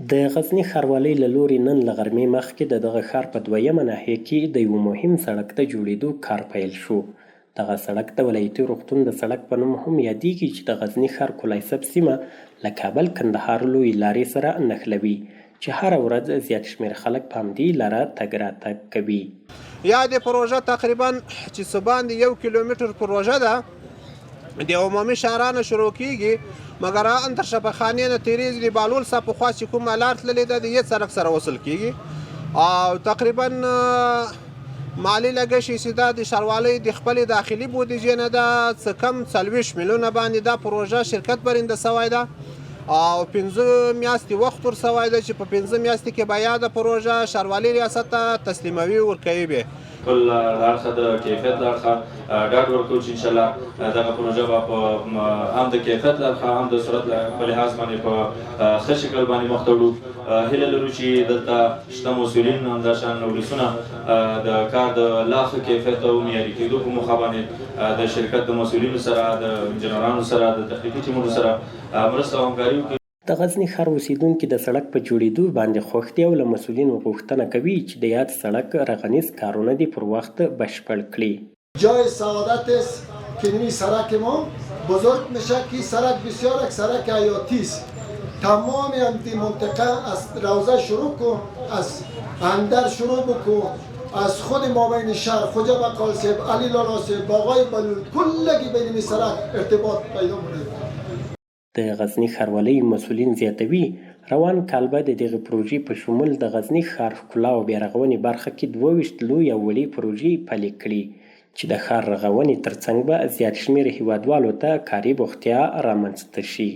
د غزني ښاروالۍ له لوري نن له غرمې مخکې د دغه ښار په دویمه ناحیه کې د یوه مهم سړک د جوړېدو کار پیل شو. دغه سړک د ولایتي روغتون د سړک په نوم هم یادیږي چې د غزني ښار کلایسب سیمه له کابل کندهار لویې لارې سره نښلوي چې هره ورځ زیات شمېر خلک په همدې لاره تګ راتګ کوي. یا د پروژه تقریبا چې څه باندې 1 کیلومتر پروژه ده د عمومي شهرانه شروع کیږي، مګر ان تر شفاخانې نه تیریږي د بالول څخه په خوا چې کومه لار تللې ده د یې سړک سره وصل کیږي او تقریبا مالی لګښت چې دا د ښاروالۍ د خپلې داخلي بودیجې نه ده څه کم 40 میلیونه باندې دا پروژه شرکت برنده سوی ده او 5 میاشتې وخت ورسوی ده چې په 5 میاشتې کې به یاده پروژه ښاروالي ریاست ته تسلیموي ورکوي به خپل له اړخه د کیفیت له اړخه ډاډ ورکوو چې انشاءالله دغه پروژه به په هم د کیفیت له اړخه هم د سرعت په لحاظ باندې په ښه شکل باندې مخ ته وړو. هیله لرو چې دلته شته مسؤلین همداشان ولسونه د کار د لا ښه کیفیت او معیاري کېدو په موخه باندې د شرکت د مسؤلینو سره د انجینرانو سره د تخنیکي ټیمونو سره مرسته او همکاري وکړي. د غزني ښار اوسیدونکي د سړک په جوړېدو باندې خوښ دي او له مسؤلینو غوښتنه کوي چې د یاد سړک رغنیز کارونه دې پر وخت بشپړ کړي. جای سعادت است که این سرک ما بزرگ میشه که سرک بسیار یک سرک حیاتی است. تمام این منطقه از روضه شروع کن، از اندر شروع بکن، از خود مابین شهر خوجا بقال صاحب، علی لالا صاحب، باغای بلول کلگی بین این سرک ارتباط پیدا مونده. د غزني ښاروالۍ مسؤلین زیاتوي روان کال به د دغې پروژې په شمول د غزني ښار ښکلا او بیارغونې برخه کې 22 لویې او وړې پروژې پلي کړي چې د ښار رغونې ترڅنګ به زیات شمېر هیوادوالو ته کاري بوختیا رامنځته شي.